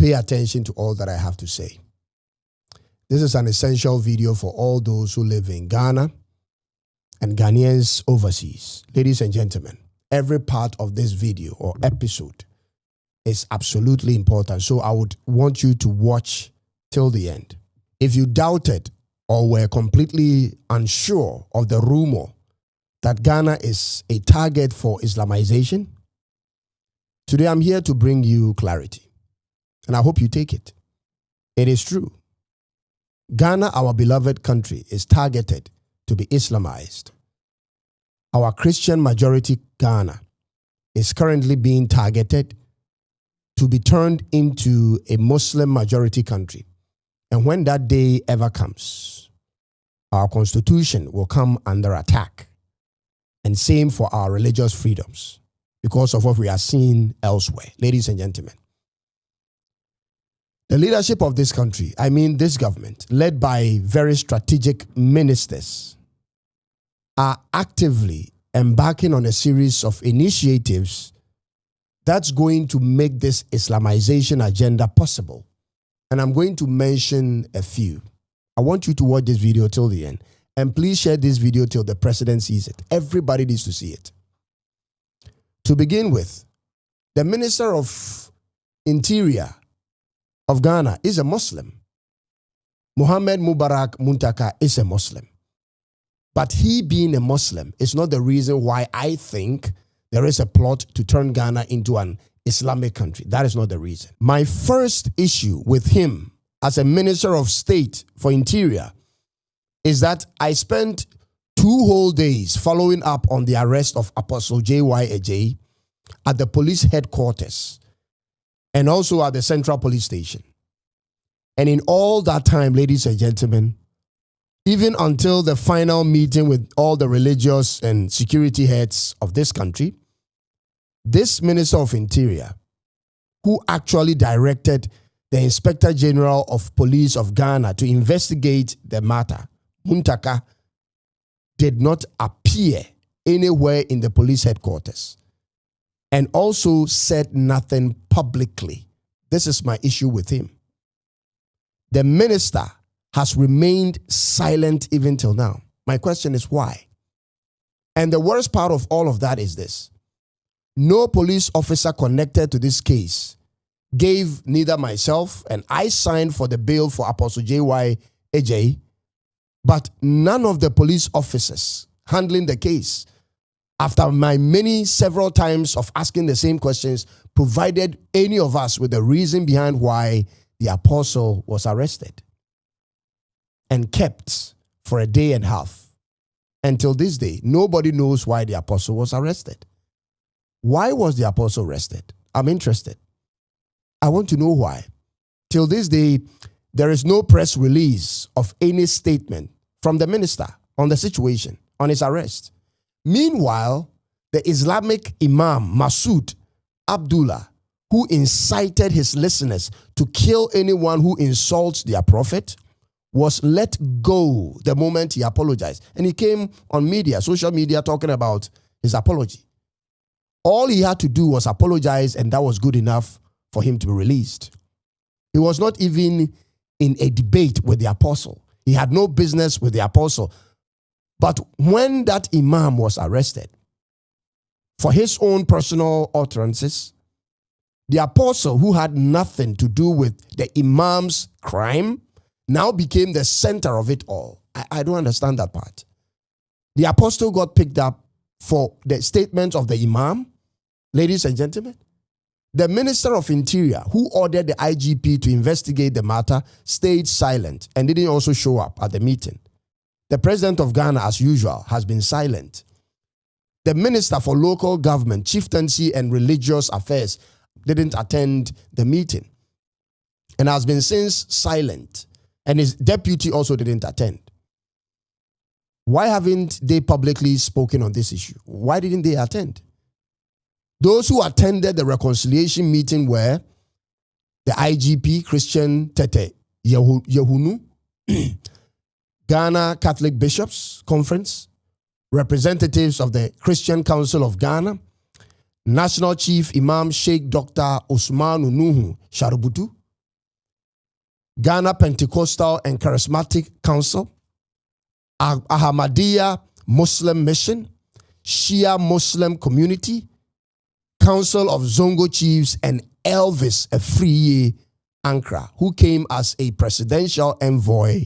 pay attention to all that I have to say. This is an essential video for all those who live in Ghana and Ghanaians overseas. Ladies and gentlemen, every part of this video or episode is absolutely important. So I would want you to watch till the end. If you doubted or were completely unsure of the rumor that Ghana is a target for Islamization, today I'm here to bring you clarity. And I hope you take it. It is true. Ghana, our beloved country, is targeted to be Islamized. Our Christian majority Ghana is currently being targeted to be turned into a Muslim majority country. And when that day ever comes, our constitution will come under attack. And same for our religious freedoms because of what we are seeing elsewhere. Ladies and gentlemen, the leadership of this country, I mean this government, led by very strategic ministers, are actively embarking on a series of initiatives that's going to make this Islamization agenda possible. And I'm going to mention a few. I want you to watch this video till the end. And please share this video till the president sees it. Everybody needs to see it. To begin with, the Minister of Interior of Ghana is a Muslim. Mohammed Mubarak Muntaka is a Muslim. But he being a Muslim is not the reason why I think there is a plot to turn Ghana into an Islamic country. That is not the reason. My first issue with him as a Minister of State for Interior is that I spent 2 whole days following up on the arrest of Apostle J.Y. Ejay at the police headquarters and also at the Central Police Station. And in all that time, ladies and gentlemen, even until the final meeting with all the religious and security heads of this country, this Minister of Interior, who actually directed the Inspector General of Police of Ghana to investigate the matter, Muntaka, did not appear anywhere in the police headquarters and also said nothing publicly. This is my issue with him. The minister has remained silent even till now. My question is why? And the worst part of all of that is this. No police officer connected to this case gave neither myself, and I signed for the bail for Apostle J.Y. Ejay, but none of the police officers handling the case, after my several times of asking the same questions, provided any of us with the reason behind why the apostle was arrested and kept for a day and a half. Until this day, nobody knows why the apostle was arrested. Why was the apostle arrested? I'm interested. I want to know why. Till this day, there is no press release of any statement from the minister on the situation, on his arrest. Meanwhile, the Islamic Imam Masood Abdullah, who incited his listeners to kill anyone who insults their prophet, was let go the moment he apologized. And he came on media, social media, talking about his apology. All he had to do was apologize, and that was good enough for him to be released. He was not even in a debate with the apostle. He had no business with the apostle. But when that imam was arrested for his own personal utterances, the apostle, who had nothing to do with the imam's crime, now became the center of it all. I don't understand that part. The apostle got picked up for the statements of the imam. Ladies and gentlemen, the Minister of Interior, who ordered the IGP to investigate the matter, stayed silent and didn't also show up at the meeting. The President of Ghana, as usual, has been silent. The Minister for Local Government, Chieftaincy and Religious Affairs didn't attend the meeting and has been since silent. And his deputy also didn't attend. Why haven't they publicly spoken on this issue? Why didn't they attend? Those who attended the reconciliation meeting were the IGP, Christian Tete Yehunu, Ghana Catholic Bishops Conference, representatives of the Christian Council of Ghana, National Chief Imam Sheikh Dr. Usman Nuhu Sharubutu, Ghana Pentecostal and Charismatic Council, Ahmadiyya Muslim Mission, Shia Muslim Community, Council of Zongo Chiefs, and Elvis Afriye Ankara, who came as a presidential envoy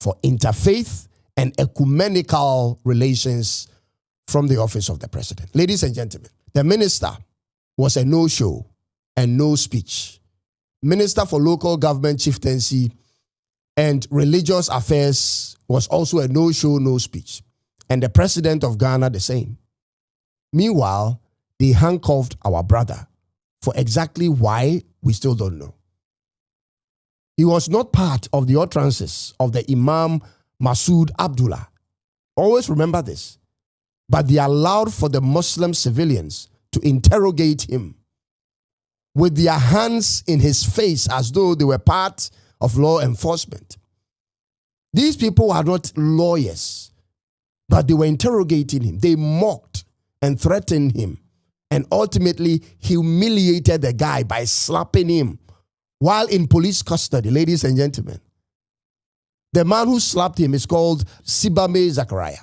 for interfaith and ecumenical relations from the office of the president. Ladies and gentlemen, the minister was a no-show and no speech. Minister for Local Government Chieftaincy and Religious Affairs was also a no-show, no speech. And the president of Ghana the same. Meanwhile, they handcuffed our brother for exactly why we still don't know. He was not part of the utterances of the Imam Masood Abdullah. Always remember this. But they allowed for the Muslim civilians to interrogate him with their hands in his face as though they were part of law enforcement. These people are not lawyers, but they were interrogating him. They mocked and threatened him and ultimately humiliated the guy by slapping him while in police custody, ladies and gentlemen. The man who slapped him is called Sibame Zachariah.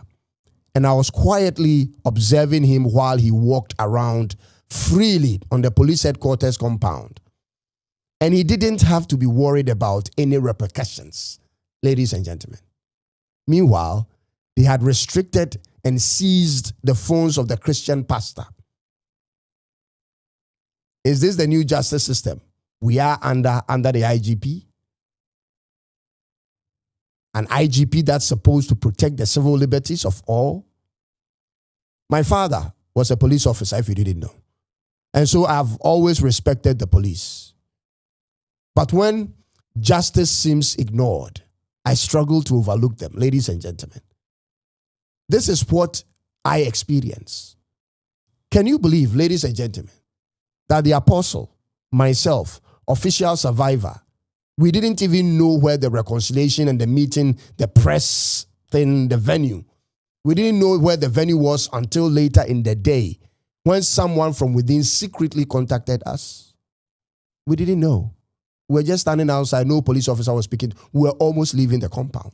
And I was quietly observing him while he walked around freely on the police headquarters compound. And he didn't have to be worried about any repercussions, ladies and gentlemen. Meanwhile, they had restricted and seized the phones of the Christian pastor. Is this the new justice system we are under the IGP? An IGP that's supposed to protect the civil liberties of all? My father was a police officer, if you didn't know. And so I've always respected the police. But when justice seems ignored, I struggle to overlook them, ladies and gentlemen. This is what I experience. Can you believe, ladies and gentlemen, that the apostle, myself, official survivor, we didn't even know where the reconciliation and the meeting, the press thing, the venue, we didn't know where the venue was until later in the day when someone from within secretly contacted us. We didn't know. We were just standing outside. No police officer was speaking. We were almost leaving the compound.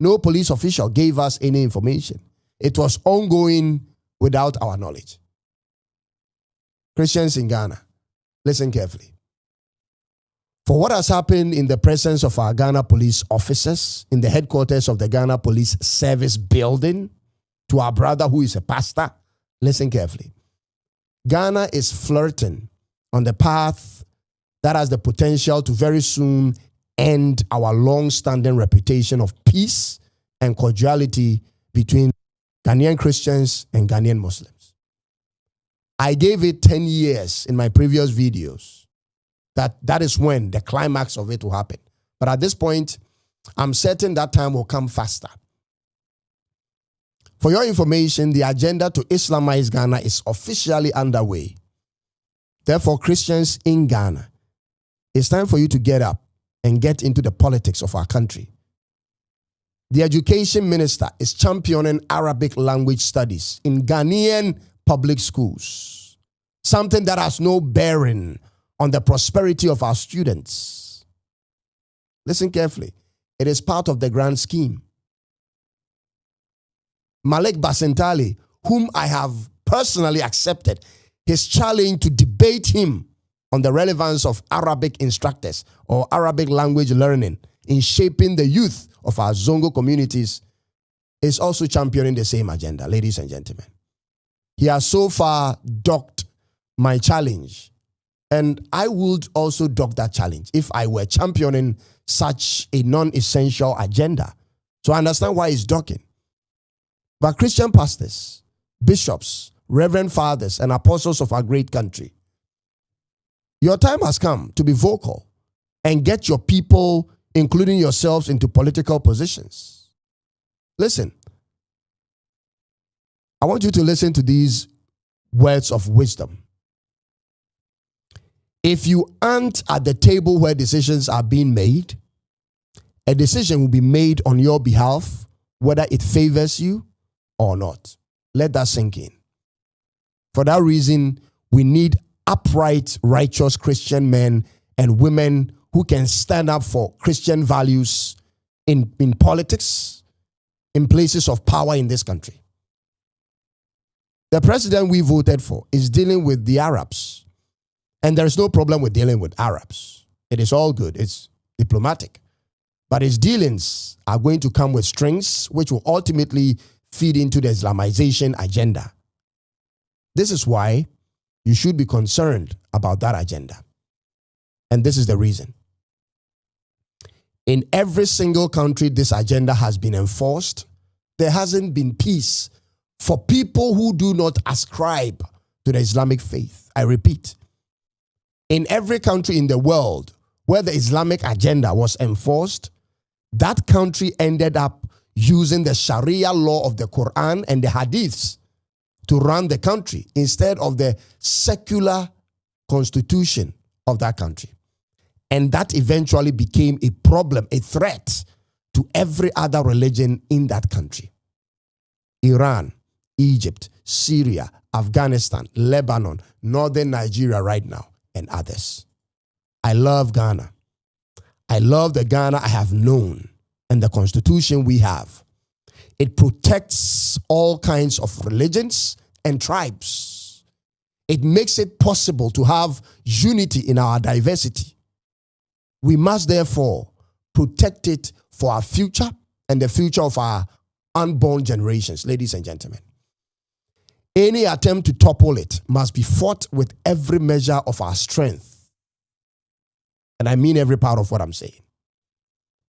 No police official gave us any information. It was ongoing without our knowledge. Christians in Ghana, listen carefully. For what has happened in the presence of our Ghana police officers in the headquarters of the Ghana Police Service building to our brother who is a pastor, listen carefully. Ghana is flirting on the path that has the potential to very soon end our long-standing reputation of peace and cordiality between Ghanaian Christians and Ghanaian Muslims. I gave it 10 years in my previous videos. That is when the climax of it will happen. But at this point, I'm certain that time will come faster. For your information, the agenda to Islamize Ghana is officially underway. Therefore, Christians in Ghana, it's time for you to get up and get into the politics of our country. The education minister is championing Arabic language studies in Ghanaian public schools, something that has no bearing on the prosperity of our students. Listen carefully. It is part of the grand scheme. Malik Basentali, whom I have personally accepted his challenge to debate him on the relevance of Arabic instructors or Arabic language learning in shaping the youth of our Zongo communities, is also championing the same agenda, ladies and gentlemen. He has so far docked my challenge. And I would also dock that challenge if I were championing such a non-essential agenda. So I understand why he's docking. But Christian pastors, bishops, reverend fathers, and apostles of our great country, your time has come to be vocal and get your people, including yourselves, into political positions. Listen, I want you to listen to these words of wisdom. If you aren't at the table where decisions are being made, a decision will be made on your behalf, whether it favors you or not. Let that sink in. For that reason, we need upright, righteous Christian men and women who can stand up for Christian values in politics, in places of power in this country. The president we voted for is dealing with the Arabs. And there's no problem with dealing with Arabs. It is all good. It's diplomatic. But his dealings are going to come with strings, which will ultimately feed into the Islamization agenda. This is why you should be concerned about that agenda. And this is the reason. In every single country this agenda has been enforced, there hasn't been peace for people who do not ascribe to the Islamic faith. I repeat, in every country in the world where the Islamic agenda was enforced, that country ended up using the Sharia law of the Quran and the Hadiths to run the country instead of the secular constitution of that country. And that eventually became a problem, a threat to every other religion in that country. Iran, Egypt, Syria, Afghanistan, Lebanon, northern Nigeria right now, and others. I love Ghana. I love the Ghana I have known and the constitution we have. It protects all kinds of religions and tribes. It makes it possible to have unity in our diversity. We must therefore protect it for our future and the future of our unborn generations, ladies and gentlemen. Any attempt to topple it must be fought with every measure of our strength. And I mean every part of what I'm saying.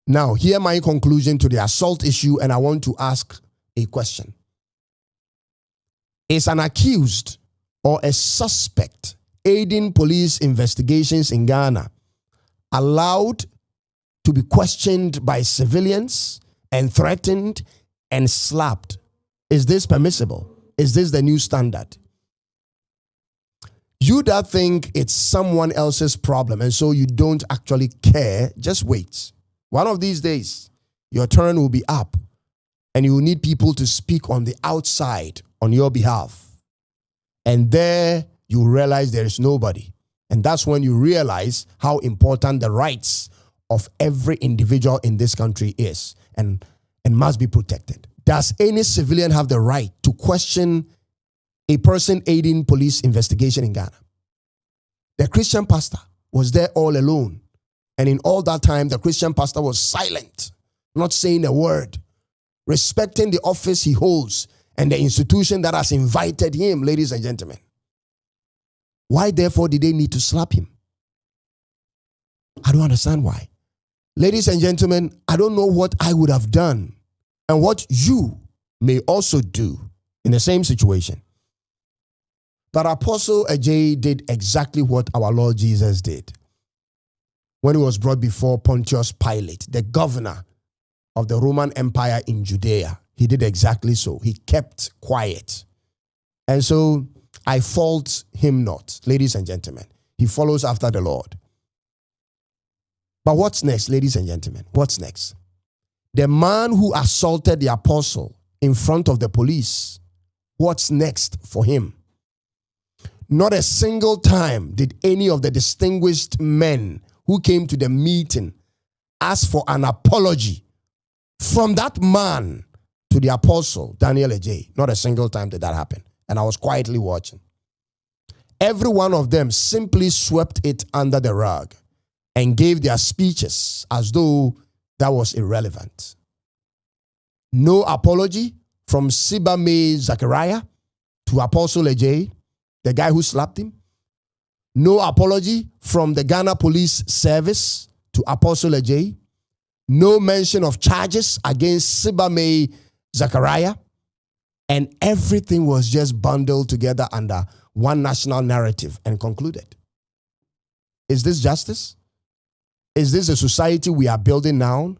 Now, hear my conclusion to the assault issue, and I want to ask a question. Is an accused or a suspect aiding police investigations in Ghana allowed to be questioned by civilians and threatened and slapped? Is this permissible? Is this the new standard? You that think it's someone else's problem and so you don't actually care, just wait. One of these days, your turn will be up and you will need people to speak on the outside on your behalf. And there you realize there is nobody. And that's when you realize how important the rights of every individual in this country is and must be protected. Does any civilian have the right to question a person aiding police investigation in Ghana? The Christian pastor was there all alone. And in all that time, the Christian pastor was silent, not saying a word, respecting the office he holds and the institution that has invited him, ladies and gentlemen. Why, therefore, did they need to slap him? I don't understand why. Ladies and gentlemen, I don't know what I would have done and what you may also do in the same situation. But Apostle Ajay did exactly what our Lord Jesus did. When he was brought before Pontius Pilate, the governor of the Roman Empire in Judea, he did exactly so. He kept quiet. And so I fault him not, ladies and gentlemen. He follows after the Lord. But what's next, ladies and gentlemen? What's next? The man who assaulted the apostle in front of the police, what's next for him? Not a single time did any of the distinguished men who came to the meeting ask for an apology from that man to the apostle, Daniel Ajay. Not a single time did that happen. And I was quietly watching. Every one of them simply swept it under the rug and gave their speeches as though that was irrelevant. No apology from Sibame Zachariah to Apostle Ajay, the guy who slapped him. No apology from the Ghana Police Service to Apostle Ajay. No mention of charges against Sibame Zachariah. And everything was just bundled together under one national narrative and concluded. Is this justice? Is this a society we are building now?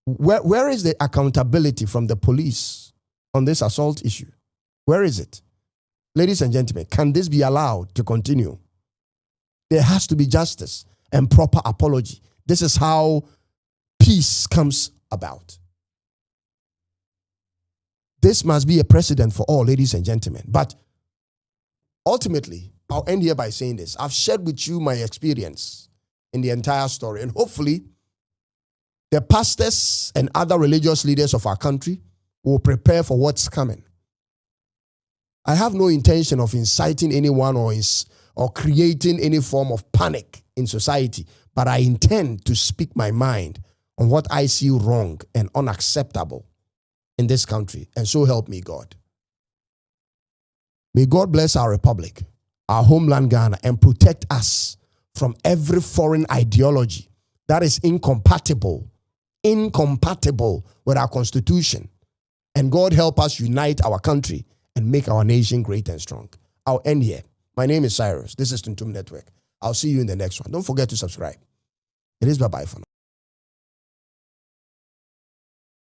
Where is the accountability from the police on this assault issue? Where is it? Ladies and gentlemen, can this be allowed to continue? There has to be justice and proper apology. This is how peace comes about. This must be a precedent for all, ladies and gentlemen. But ultimately, I'll end here by saying this. I've shared with you my experience in the entire story, and hopefully the pastors and other religious leaders of our country will prepare for what's coming. I have no intention of inciting anyone or creating any form of panic in society, but I intend to speak my mind on what I see wrong and unacceptable in this country, and so help me God. May God bless our republic, our homeland Ghana, and protect us from every foreign ideology that is incompatible with our constitution. And God help us unite our country and make our nation great and strong. I'll end here. My name is Cyrus. This is Tuntum Network. I'll see you in the next one. Don't forget to subscribe. It is bye-bye for now.